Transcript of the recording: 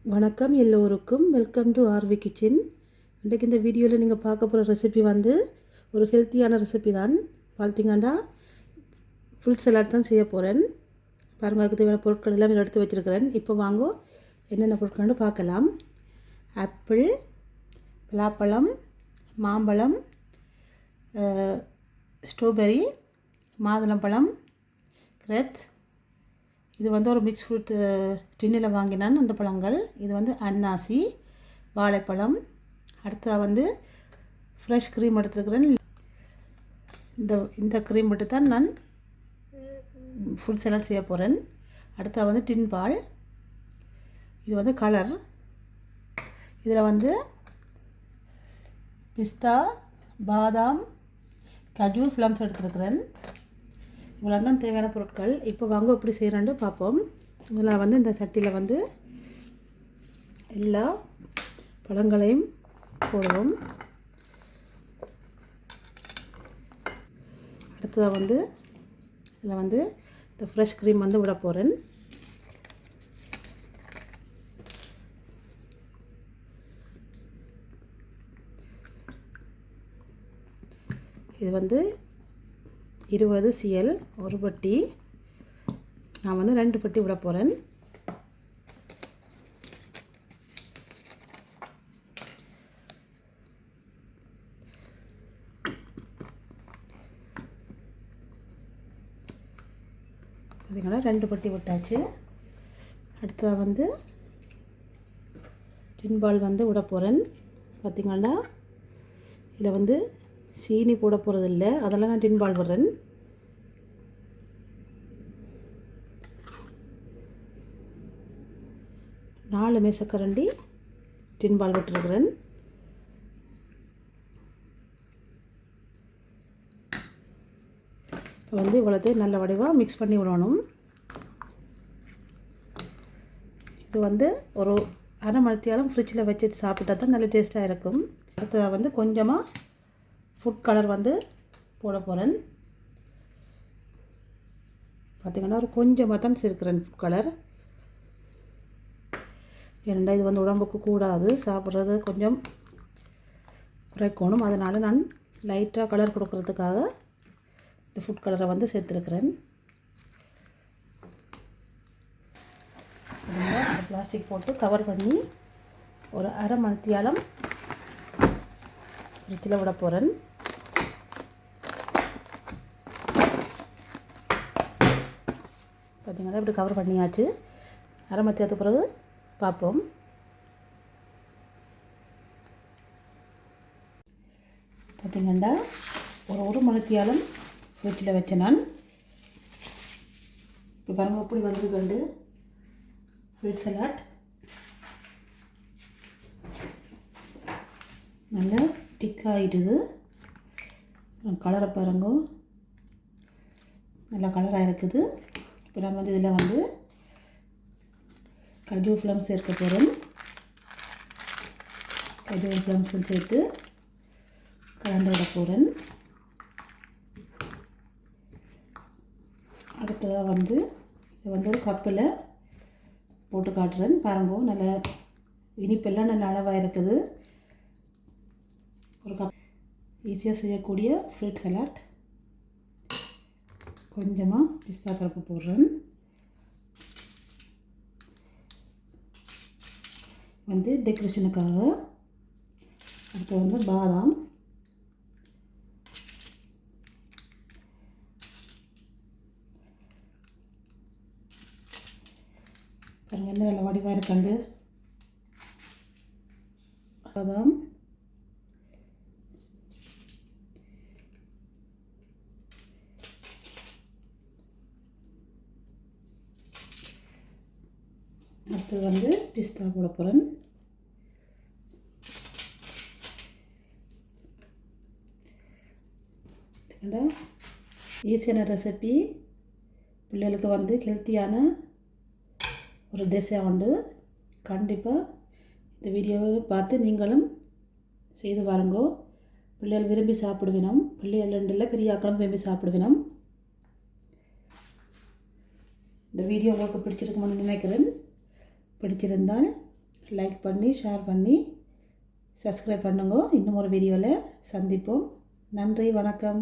வணக்கம் எல்லோருக்கும். Welcome to RV kitchen. இன்றைக்கு இந்த வீடியோவில் நீங்கள் பார்க்க போகிற ரெசிபி வந்து ஒரு ஹெல்த்தியான ரெசிபி தான். பார்த்தீங்கன்னா ஃப்ரூட் சலாட் தான் செய்ய போகிறேன். பாருங்கள், அதுக்கு தேவையான பொருட்கள் எல்லாம் எடுத்து வச்சுருக்கிறேன். இப்போ வாங்கோ என்னென்ன பொருட்கள்னு பார்க்கலாம். ஆப்பிள், பலாப்பழம், மாம்பழம், ஸ்ட்ராபெரி, மாதுளம்பழம், கிரேப்ஸ். இது வந்து ஒரு மிக்ஸ் ஃப்ரூட் டின்னில் வாங்கினான் அந்த பழங்கள். இது வந்து அன்னாசி, வாழைப்பழம். அடுத்ததாக வந்து ஃப்ரெஷ் க்ரீம் எடுத்துருக்கிறேன். இந்த க்ரீம் மட்டும் தான் நான் ஃபுட் சலாட் செய்ய போகிறேன். அடுத்ததாக வந்து டின் பால். இது வந்து கலர். இதில் வந்து பிஸ்தா, பாதாம், கஜு, ஃப்ளம்ஸ் எடுத்துருக்கிறேன். இவ்வளோ தான் தேவையான பொருட்கள். இப்போ வாங்க எப்படி செய்கிறேன்னு பார்ப்போம். இதில் வந்து இந்த சட்டியில் வந்து எல்லா பழங்களையும் போடுவோம். அடுத்ததாக வந்து இதில் வந்து இந்த ஃப்ரெஷ் க்ரீம் வந்து விட போகிறேன். இது வந்து 20 CL ஒரு பட்டி. நான் வந்து 2 பட்டி விட போகிறேன். பார்த்தீங்கன்னா 2 பட்டி விட்டாச்சு. அடுத்ததாக வந்து டின்பால் வந்து விட போகிறேன். பார்த்திங்கன்னா இதில் வந்து சீனி போட போகிறது இல்லை, அதெல்லாம் நான் டின்பால் விடுறேன். நாலு மேசக்கரண்டி டின்பால் விட்டுருக்குறேன். இப்போ வந்து இவ்வளோத்தையும் நல்ல வடிவாக மிக்ஸ் பண்ணி விடணும். இது வந்து ஒரு அரை மணித்தியாலும் ஃப்ரிட்ஜில் வச்சுட்டு சாப்பிட்டா தான் நல்ல டேஸ்ட்டாக இருக்கும். அடுத்ததாக வந்து கொஞ்சமாக ஃபுட் கலர் வந்து போட போகிறேன். பார்த்திங்கன்னா ஒரு கொஞ்சமாக தான் சேர்க்குறேன் ஃபுட் கலர். ஏன்னா இது வந்து உடம்புக்கு கூடாது, சாப்பிட்றது கொஞ்சம் குறைக்கணும். அதனால் நான் லைட்டாக கலர் கொடுக்கறதுக்காக இந்த ஃபுட் கலரை வந்து சேர்த்துருக்கிறேன். அதில் பிளாஸ்டிக் போட்டு கவர் பண்ணி ஒரு அரை மணித்தியாலம் ஃப்ரிட்ஜில் விட போகிறேன். பார்த்திங்கன்னா இப்படி கவர் பண்ணியாச்சு. அரை மணித்தியாலத்துக்கு பிறகு பார்ப்போம். பார்த்திங்கன்னா ஒரு மணித்தியாலம் ஃப்ரிட்ஜில் வச்சேன் நான். இப்போ பாருங்கள் எப்படி வந்துருக்கண்டு ஃப்ரூட் சலாட். நல்லா திக்காகிடுது. கலரை பாருங்க, நல்லா கலராக இருக்குது. இப்போ நான் வந்து இதில் வந்து கஜு ஃப்ளம்ஸ் சேர்க்க போகிறேன். கஜு ஃப்ளம்ஸும் சேர்த்து கலந்து விட போகிறேன். அடுத்ததாக வந்து இதை வந்து ஒரு கப்பில் போட்டு காட்டுறேன். பாருங்க, நல்ல இனிப்பெல்லாம் நல்ல அளவாக இருக்குது. ஒரு கப் ஈஸியாக செய்யக்கூடிய ஃப்ரூட் சலாட். கொஞ்சமாக பிஸ்தா பருப்பு போடுறேன். வந்து டெக்கரேஷனுக்காக. அடுத்து வந்து பாதாம், பாருங்கள் என்ன நல்ல வடிவாக இருக்கண்டு. பாதாம், அடுத்து வந்து பிஸ்தா போட போகிறேன். ஈஸியான ரெசிபி, பிள்ளைகளுக்கு வந்து ஹெல்த்தியான ஒரு டிஷ்ஷாக உண்டு. கண்டிப்பாக இந்த வீடியோவை பார்த்து நீங்களும் செய்து பாருங்கோ. பிள்ளைகள் விரும்பி சாப்பிடுவினோம். பிள்ளைகள் ரெண்டில் பெரிய ஆக்களும் விரும்பி சாப்பிடுவினோம். இந்த வீடியோ உங்களுக்கு பிடிச்சிருக்கும்னு நினைக்கிறேன். பிடிச்சிருந்தால் லைக் பண்ணி ஷேர் பண்ணி சப்ஸ்கிரைப் பண்ணுங்க. இன்னும் ஒரு வீடியோவில் சந்திப்போம். நன்றி, வணக்கம்.